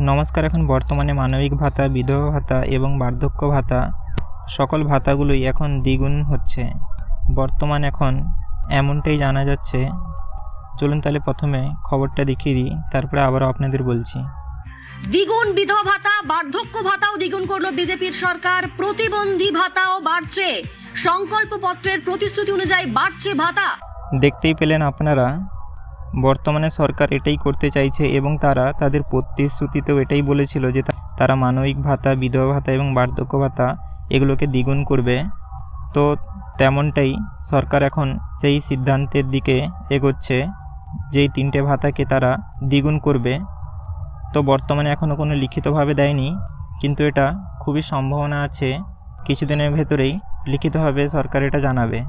নমস্কার। এখন বর্তমানে মানবিক ভাতা, বিধবা ভাতা এবং বার্ধক্য ভাতা সকল ভাতাগুলোই এখন দ্বিগুণ হচ্ছে। বর্তমান এখন এমনটাই জানা যাচ্ছে। চলুন তাহলে প্রথমে খবরটা দেখিয়ে দিই, তারপরে আবারও আপনাদের বলছি। দ্বিগুণ বিধবা ভাতা, বার্ধক্য ভাতাও দ্বিগুণ করলো বিজেপির সরকার। প্রতিবন্ধী ভাতাও বাড়ছে, সংকল্প পত্রের প্রতিশ্রুতি অনুযায়ী বাড়ছে ভাতা। দেখতেই পেলেন আপনারা, বর্তমানে সরকার এটাই করতে চাইছে এবং তারা তাদের প্রতিশ্রুতিতেও এটাই বলেছিল যে তারা মানবিক ভাতা, বিধবা ভাতা এবং বার্ধক্য ভাতা এগুলোকে দ্বিগুণ করবে। তো তেমনটাই সরকার এখন সেই সিদ্ধান্তের দিকে এগোচ্ছে, যেই 3টে ভাতাকে তারা দ্বিগুণ করবে। তো বর্তমানে এখনও কোনো লিখিতভাবে দেয়নি, কিন্তু এটা খুবই সম্ভাবনা আছে কিছুদিনের ভেতরেই লিখিতভাবে সরকার এটা জানাবে।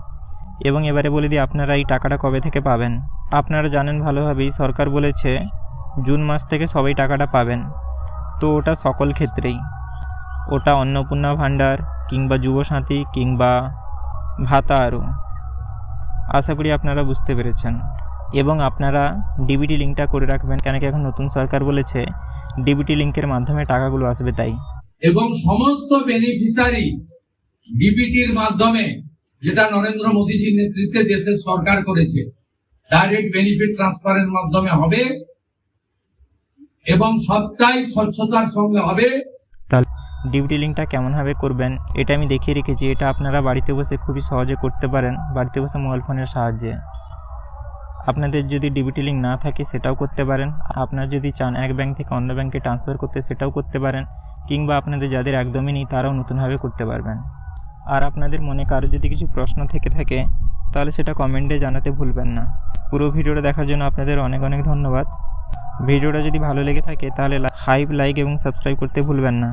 এবং এবারে বলে দিই আপনারা এই টাকাটা কবে থেকে পাবেন। আপনারা জানেন ভালোভাবেই, সরকার বলেছে জুন মাস থেকে সবাই টাকাটা পাবেন। তো ওটা সকল ক্ষেত্রেই, ওটা অন্নপূর্ণা ভাণ্ডার কিংবা যুবসাথী কিংবা ভাতা আরও। আশা করি আপনারা বুঝতে পেরেছেন। এবং আপনারা ডিবিটি লিঙ্কটা করে রাখবেন, কেন কি এখন নতুন সরকার বলেছে ডিবিটি লিঙ্কের মাধ্যমে টাকাগুলো আসবে তাই। এবং সমস্ত বেনিফিশিয়ারি ডিবিটির মাধ্যমে, যেটা নরেন্দ্র মোদীজির নেতৃত্বে দেশের সরকার করেছে, ডাইরেক্ট বেনিফিট ট্রান্সফারের মাধ্যমে হবে এবং সবটাই স্বচ্ছতার সঙ্গে হবে। তাহলে ডিবিটি লিঙ্কটা কেমনভাবে করবেন এটা আমি দেখিয়ে রেখেছি। এটা আপনারা বাড়িতে বসে খুবই সহজে করতে পারেন, বাড়িতে বসে মোবাইল ফোনের সাহায্যে। আপনাদের যদি ডিবিটি লিঙ্ক না থাকে সেটাও করতে পারেন। আপনারা যদি চান এক ব্যাংক থেকে অন্য ব্যাংকে ট্রান্সফার করতে, সেটাও করতে পারেন। কিংবা আপনাদের যাদের একদমই নেই তারাও নতুনভাবে করতে পারবেন। আর আপনাদের মনে কারো যদি কিছু প্রশ্ন থেকে থাকে তাহলে সেটা কমেন্টে জানাতে ভুলবেন না। পুরো ভিডিওটা দেখার জন্য আপনাদের অনেক অনেক ধন্যবাদ। ভিডিওটা যদি ভালো লেগে থাকে তাহলে লাইক এবং সাবস্ক্রাইব করতে ভুলবেন না।